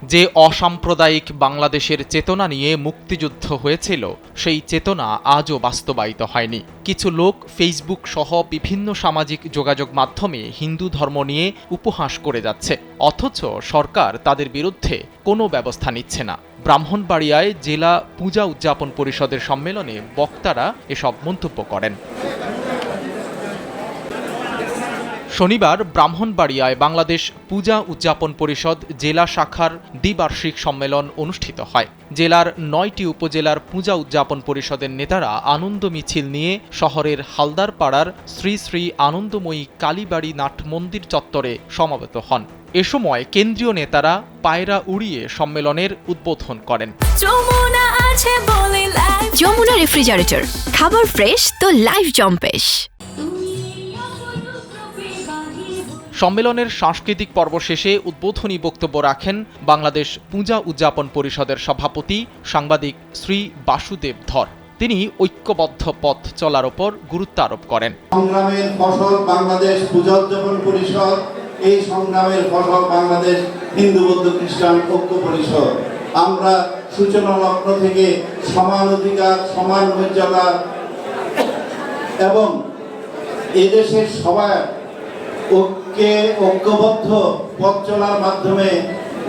যে অসাম্প্রদায়িক বাংলাদেশের চেতনা নিয়ে মুক্তিযুদ্ধ হয়েছিল, সেই চেতনা আজও বাস্তবায়িত হয়নি। কিছু লোক ফেসবুক সহ বিভিন্ন সামাজিক যোগাযোগ মাধ্যমে হিন্দু ধর্ম নিয়ে উপহাস করে যাচ্ছে, অথচ সরকার তাদের বিরুদ্ধে কোনো ব্যবস্থা নিচ্ছে না। ব্রাহ্মণবাড়িয়ায় জেলা পূজা উদযাপন পরিষদের সম্মেলনে বক্তারা এসব মন্তব্য করেন। শনিবার ব্রাহ্মণবাড়িয়ায় বাংলাদেশ পূজা উদযাপন পরিষদ জেলা শাখার দ্বিবার্ষিক সম্মেলন অনুষ্ঠিত হয়। জেলার ৯টি উপজেলার পূজা উদযাপন পরিষদের নেতারা আনন্দ মিছিল নিয়ে শহরের হালদারপাড়ার শ্রী শ্রী আনন্দময়ী কালীবাড়ি নাট মন্দির চত্বরে সমবেত হন। এ সময় কেন্দ্রীয় নেতারা পায়রা উড়িয়ে সম্মেলনের উদ্বোধন করেন। যমুনা রেফ্রিজারেটর, খাবার ফ্রেশ তো লাইফ জম্পেশ। সম্মেলনের সাংস্কৃতিক পর্ব শেষে উদ্বোধনী বক্তব্য রাখেন বাংলাদেশ পূজা উদযাপন পরিষদের সভাপতি সাংবাদিক শ্রী বাসুদেব ধর। তিনি ঐক্যবদ্ধ পথ চলার উপর গুরুত্ব আরোপ করেন। সংগ্রামের ফসল বাংলাদেশ পূজা উদযাপন পরিষদ, এই সংগ্রামের ফসল বাংলাদেশ হিন্দু বৌদ্ধ খ্রিস্টান ঐক্য পরিষদ। আমরা সূচনা লগ্ন থেকে সমান অধিকার, সমান মর্যাদা এবং এদেশের সবাই ঐক্যবদ্ধ পথ চলার মাধ্যমে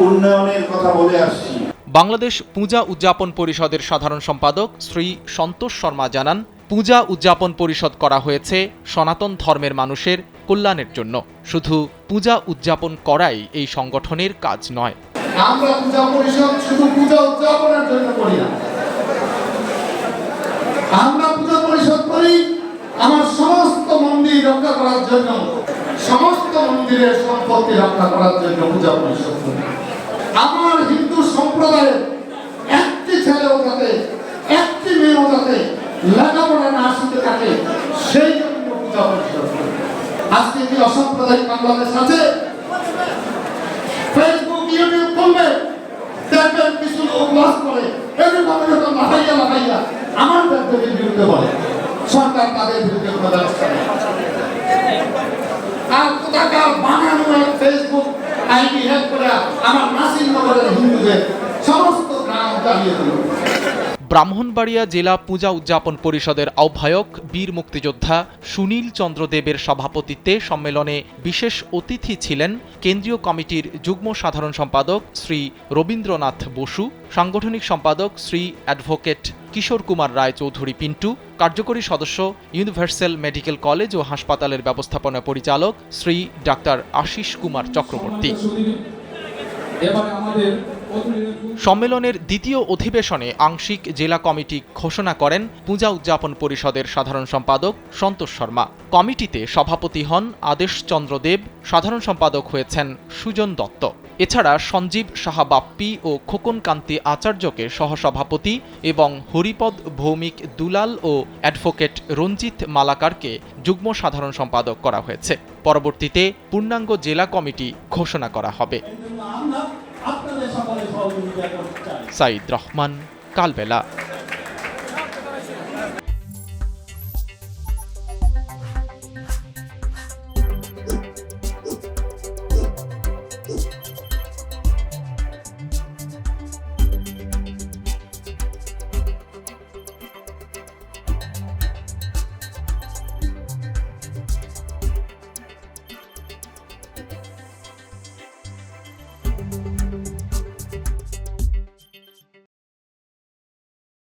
উন্নয়নের কথা বলে আসছি। বাংলাদেশ পূজা উদযাপন পরিষদের সাধারণ সম্পাদক শ্রী সন্তোষ শর্মা জানান, পূজা উদযাপন পরিষদ করা হয়েছে সনাতন ধর্মের মানুষের কল্যাণের জন্য। শুধু পূজা উদযাপন করাই এই সংগঠনের কাজ নয়। আমরা পূজা পরিষদ শুধু পূজা উদযাপনের জন্য করি না, আমরা পূজা পরিষদ করি আমার সমস্ত মন্দির রক্ষা করার জন্য, সমস্ত মন্দিরের সম্পত্তি রক্ষা করার জন্য পূজা পরিষদ করি। আমার হিন্দু সম্প্রদায়ের একটি ছেলেও যাতে, একটি মেয়েও যাতে লেখাপড়া না শিখে থাকে, সেই জন্য পূজা পরিষদ করি। আজকে কি অসাম্প্রদায়িক বাংলাদেশ আছে? ফেসবুক ইউটিউব খুলবে, দেখবেন কিছু লোক বাস করে এরকম লাফাইয়া আমার ব্যক্তির বিরুদ্ধে বলে। সরকার তাদের বিরুদ্ধে কোনো ব্যবস্থা নেয়। আর কোথাকার বানানো ফেসবুক আইডি হ্যাক করে আমার নাসিরনগরের হিন্দুদের সমস্ত গ্রাম চালিয়ে দিল। ব্রাহ্মণবাড়িয়া জেলা পূজা উদযাপন পরিষদের আহ্বায়ক বীর মুক্তিযোদ্ধা সুনীল চন্দ্র দেবের সভাপতিত্বে সম্মেলনে বিশেষ অতিথি ছিলেন কেন্দ্রীয় কমিটির যুগ্ম সাধারণ সম্পাদক শ্রী রবীন্দ্রনাথ বসু, সাংগঠনিক সম্পাদক শ্রী অ্যাডভোকেট কিশোর কুমার রায় চৌধুরী পিন্টু, কার্যকরী সদস্য ইউনিভার্সাল মেডিকেল কলেজ ও হাসপাতালের ব্যবস্থাপনা পরিচালক শ্রী ডাক্তার আশিস কুমার চক্রবর্তী। সম্মেলনের দ্বিতীয় অধিবেশনে আংশিক জেলা কমিটি ঘোষণা করেন পূজা উদযাপন পরিষদের সাধারণ সম্পাদক সন্তোষ শর্মা। কমিটিতে সভাপতি হন আদেশ চন্দ্র দেব, সাধারণ সম্পাদক হয়েছেন সুজন দত্ত। এছাড়া সঞ্জীব সাহা বাপ্পি ও খোকন কান্তি আচার্যকে সহসভাপতি এবং হরিপদ ভৌমিক দুলাল ও অ্যাডভোকেট রঞ্জিত মালাকারকে যুগ্ম সাধারণ সম্পাদক করা হয়েছে। পরবর্তীতে পূর্ণাঙ্গ জেলা কমিটি ঘোষণা করা হবে। সাইদ রহমান, কালবেলা।